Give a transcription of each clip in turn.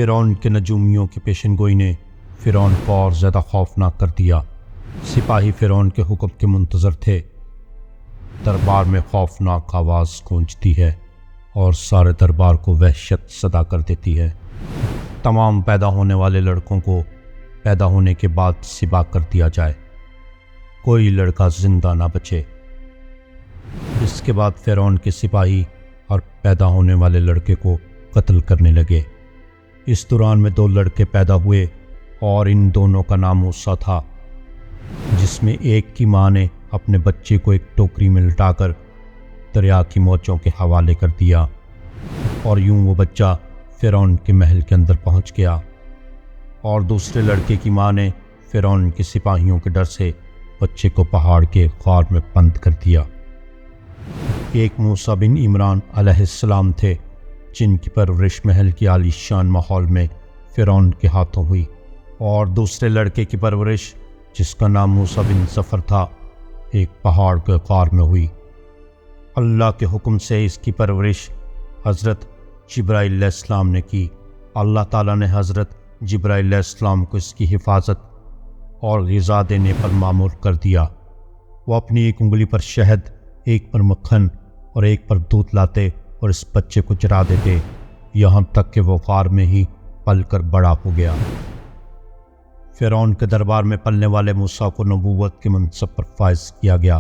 فرعون کے نجومیوں کی پیشن گوئی نے فرعون کو اور زیادہ خوفناک کر دیا۔ سپاہی فرعون کے حکم کے منتظر تھے۔ دربار میں خوفناک آواز گونجتی ہے اور سارے دربار کو وحشت صدا کر دیتی ہے۔ تمام پیدا ہونے والے لڑکوں کو پیدا ہونے کے بعد ذبح کر دیا جائے، کوئی لڑکا زندہ نہ بچے۔ اس کے بعد فرعون کے سپاہی اور پیدا ہونے والے لڑکے کو قتل کرنے لگے۔ اس دوران میں 2 لڑکے پیدا ہوئے اور ان دونوں کا نام موسیٰ تھا، جس میں ایک کی ماں نے اپنے بچے کو ایک ٹوکری میں لٹا کر دریا کی موجوں کے حوالے کر دیا، اور یوں وہ بچہ فرعون کے محل کے اندر پہنچ گیا۔ اور دوسرے لڑکے کی ماں نے فرعون کے سپاہیوں کے ڈر سے بچے کو پہاڑ کے غار میں بند کر دیا۔ ایک موسیٰ بن عمران علیہ السلام تھے، جن کی پرورش محل کی عالی شان ماحول میں فرعون کے ہاتھوں ہوئی، اور دوسرے لڑکے کی پرورش جس کا نام موسیٰ بن ظفر تھا، ایک پہاڑ کے غار میں ہوئی۔ اللہ کے حکم سے اس کی پرورش حضرت جبرائیل علیہ السلام نے کی۔ اللہ تعالیٰ نے حضرت جبرائیل علیہ السلام کو اس کی حفاظت اور غذا دینے پر مامور کر دیا۔ وہ اپنی ایک انگلی پر شہد، ایک پر مکھن اور ایک پر دودھ لاتے اور اس بچے کو چرا دیتے، یہاں تک کہ وہ غار میں ہی پل کر بڑا ہو گیا۔ فرعون کے دربار میں پلنے والے موسیٰ کو نبوت کے منصب پر فائز کیا گیا،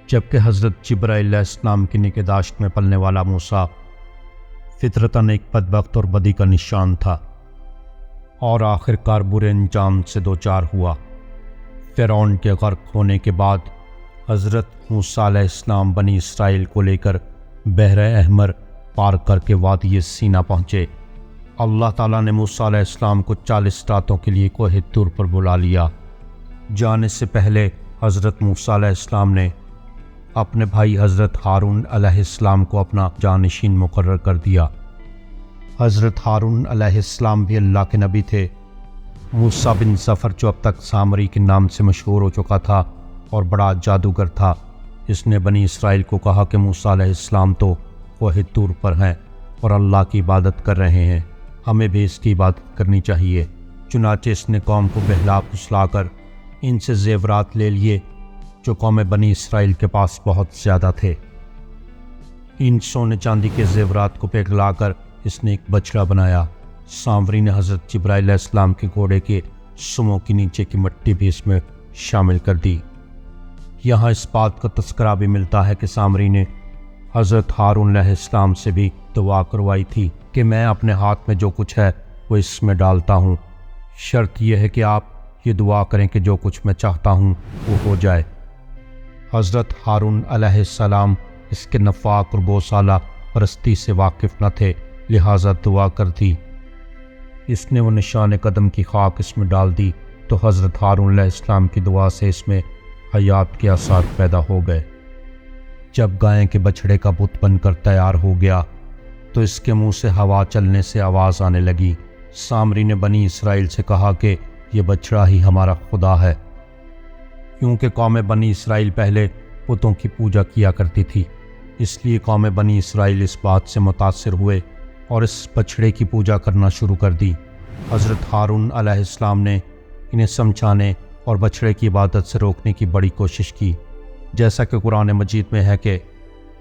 جبکہ حضرت جبرائیل علیہ السلام کی نگہداشت میں پلنے والا موسیٰ فطرتاً ایک بدبخت اور بدی کا نشان تھا، اور آخر کار برے انجام سے دوچار ہوا۔ فرعون کے غرق ہونے کے بعد حضرت موسیٰ علیہ السلام بنی اسرائیل کو لے کر بحر احمر پار کر کے وادی سینا پہنچے۔ اللہ تعالیٰ نے موسیٰ علیہ السلام کو 40 راتوں کے لیے کوہ طور پر بلا لیا۔ جانے سے پہلے حضرت موسیٰ علیہ السلام نے اپنے بھائی حضرت ہارون علیہ السلام کو اپنا جانشین مقرر کر دیا۔ حضرت ہارون علیہ السلام بھی اللہ کے نبی تھے۔ موسیٰ بن ظفر، جو اب تک سامری کے نام سے مشہور ہو چکا تھا اور بڑا جادوگر تھا، اس نے بنی اسرائیل کو کہا کہ موسیٰ علیہ السلام تو کوہ طور پر ہیں اور اللہ کی عبادت کر رہے ہیں، ہمیں بھی اس کی عبادت کرنی چاہیے۔ چنانچہ اس نے قوم کو بہلا پھسلا کر ان سے زیورات لے لیے جو قوم بنی اسرائیل کے پاس بہت زیادہ تھے۔ ان سونے چاندی کے زیورات کو پگھلا کر اس نے ایک بچڑا بنایا۔ سامری نے حضرت جبرائیل علیہ السلام کے گھوڑے کے سموں کے نیچے کی مٹی بھی اس میں شامل کر دی۔ یہاں اس بات کا تذکرہ بھی ملتا ہے کہ سامری نے حضرت ہارون علیہ السلام سے بھی دعا کروائی تھی کہ میں اپنے ہاتھ میں جو کچھ ہے وہ اس میں ڈالتا ہوں، شرط یہ ہے کہ آپ یہ دعا کریں کہ جو کچھ میں چاہتا ہوں وہ ہو جائے۔ حضرت ہارون علیہ السلام اس کے نفاق اور گوسالہ پرستی سے واقف نہ تھے، لہٰذا دعا کر دی۔ اس نے وہ نشان قدم کی خاک اس میں ڈال دی تو حضرت ہارون علیہ السلام کی دعا سے اس میں حیات کے آثار پیدا ہو گئے۔ جب گائے کے بچھڑے کا بت بن کر تیار ہو گیا تو اس کے منہ سے ہوا چلنے سے آواز آنے لگی۔ سامری نے بنی اسرائیل سے کہا کہ یہ بچڑا ہی ہمارا خدا ہے، کیونکہ قوم بنی اسرائیل پہلے بتوں کی پوجا کیا کرتی تھی، اس لیے قوم بنی اسرائیل اس بات سے متاثر ہوئے اور اس بچھڑے کی پوجا کرنا شروع کر دی۔ حضرت ہارون علیہ السلام نے انہیں سمجھانے اور بچھڑے کی عبادت سے روکنے کی بڑی کوشش کی، جیسا کہ قرآن مجید میں ہے کہ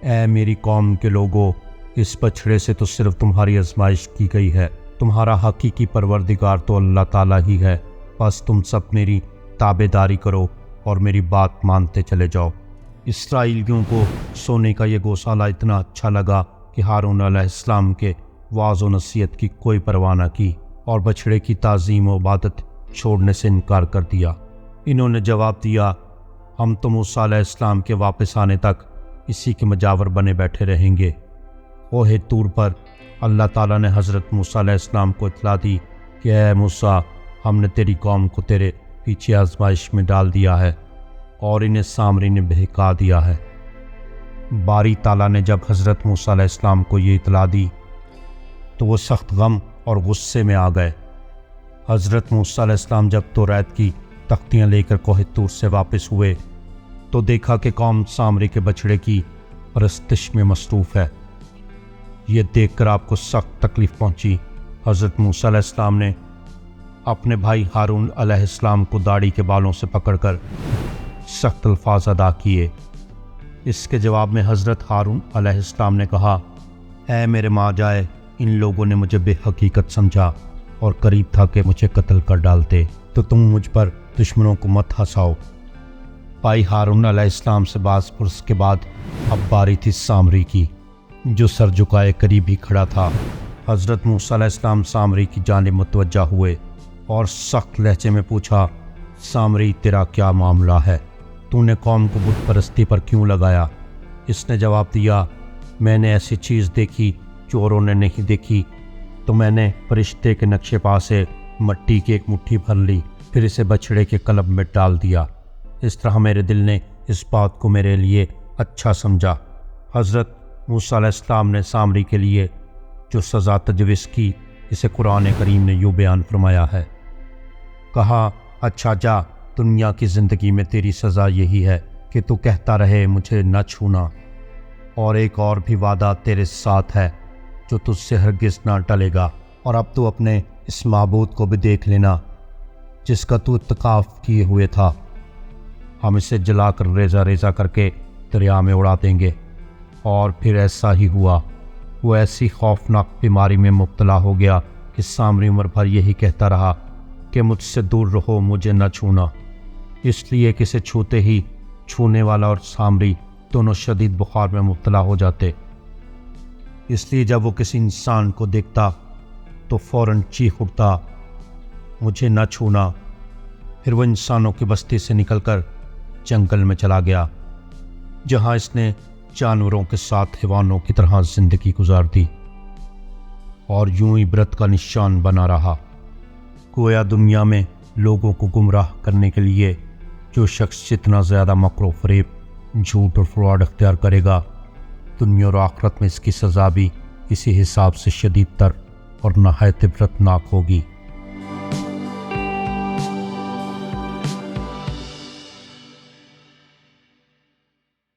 اے میری قوم کے لوگوں، اس بچھڑے سے تو صرف تمہاری آزمائش کی گئی ہے، تمہارا حقیقی پروردگار تو اللہ تعالیٰ ہی ہے، بس تم سب میری تابع داری کرو اور میری بات مانتے چلے جاؤ۔ اسرائیلیوں کو سونے کا یہ گوسالہ اتنا اچھا لگا کہ ہارون علیہ السلام کے وعظ و نصیحت کی کوئی پرواہ نہ کی اور بچھڑے کی تعظیم و عبادت چھوڑنے سے انکار کر دیا۔ انہوں نے جواب دیا، ہم تو موسیٰ علیہ السلام کے واپس آنے تک اسی کے مجاور بنے بیٹھے رہیں گے۔ کوہ طور پر اللہ تعالیٰ نے حضرت موسیٰ علیہ السلام کو اطلاع دی کہ اے موسیٰ، ہم نے تیری قوم کو تیرے پیچھے آزمائش میں ڈال دیا ہے اور انہیں سامری نے بہکا دیا ہے۔ باری تعالیٰ نے جب حضرت موسیٰ علیہ السلام کو یہ اطلاع دی تو وہ سخت غم اور غصے میں آ گئے۔ حضرت موسیٰ علیہ السلام جب توریت کی تختیاں لے کر کوہ طور سے واپس ہوئے تو دیکھا کہ قوم سامری کے بچھڑے کی پرستش میں مصروف ہے۔ یہ دیکھ کر آپ کو سخت تکلیف پہنچی۔ حضرت موسیٰ علیہ السلام نے اپنے بھائی ہارون علیہ السلام کو داڑھی کے بالوں سے پکڑ کر سخت الفاظ ادا کیے۔ اس کے جواب میں حضرت ہارون علیہ السلام نے کہا، اے میرے ماں جائے، ان لوگوں نے مجھے بے حقیقت سمجھا اور قریب تھا کہ مجھے قتل کر ڈالتے، تو تم مجھ پر دشمنوں کو مت ہنساؤ۔ بھائی ہارون علیہ السلام سے باز پرس کے بعد اب باری تھی سامری کی، جو سر جھکائے قریب ہی کھڑا تھا۔ حضرت موسیٰ علیہ السلام سامری کی جانب متوجہ ہوئے اور سخت لہجے میں پوچھا، سامری تیرا کیا معاملہ ہے؟ تو نے قوم کو بت پرستی پر کیوں لگایا؟ اس نے جواب دیا، میں نے ایسی چیز دیکھی جو اوروں نے نہیں دیکھی، تو میں نے فرشتے کے نقش پا سے مٹی کی ایک مٹھی بھر لی، پھر اسے بچھڑے کے قلب میں ڈال دیا۔ اس طرح میرے دل نے اس بات کو میرے لیے اچھا سمجھا۔ حضرت موسیٰ علیہ السلام نے سامری کے لیے جو سزا تجویز کی، اسے قرآن کریم نے یوں بیان فرمایا ہے، کہا، اچھا جا، دنیا کی زندگی میں تیری سزا یہی ہے کہ تو کہتا رہے مجھے نہ چھونا، اور ایک اور بھی وعدہ تیرے ساتھ ہے جو تجھ سے ہرگز نہ ٹلے گا، اور اب تو اپنے اس معبود کو بھی دیکھ لینا جس کا تو اتقاف کیے ہوئے تھا، ہم اسے جلا کر ریزہ ریزہ کر کے دریا میں اڑا دیں گے۔ اور پھر ایسا ہی ہوا، وہ ایسی خوفناک بیماری میں مبتلا ہو گیا کہ سامری عمر بھر یہی کہتا رہا کہ مجھ سے دور رہو، مجھے نہ چھونا، اس لیے کہ اسے چھوتے ہی چھونے والا اور سامری دونوں شدید بخار میں مبتلا ہو جاتے۔ اس لیے جب وہ کسی انسان کو دیکھتا تو فوراً چیخ اٹھتا، مجھے نہ چھونا۔ پھر وہ انسانوں کی بستی سے نکل کر جنگل میں چلا گیا، جہاں اس نے جانوروں کے ساتھ حیوانوں کی طرح زندگی گزار دی اور یوں عبرت کا نشان بنا رہا۔ گویا دنیا میں لوگوں کو گمراہ کرنے کے لیے جو شخص جتنا زیادہ مکر و فریب، جھوٹ اور فراڈ اختیار کرے گا، دنیا اور آخرت میں اس کی سزا بھی اسی حساب سے شدید تر اور نہایت عبرتناک ہوگی۔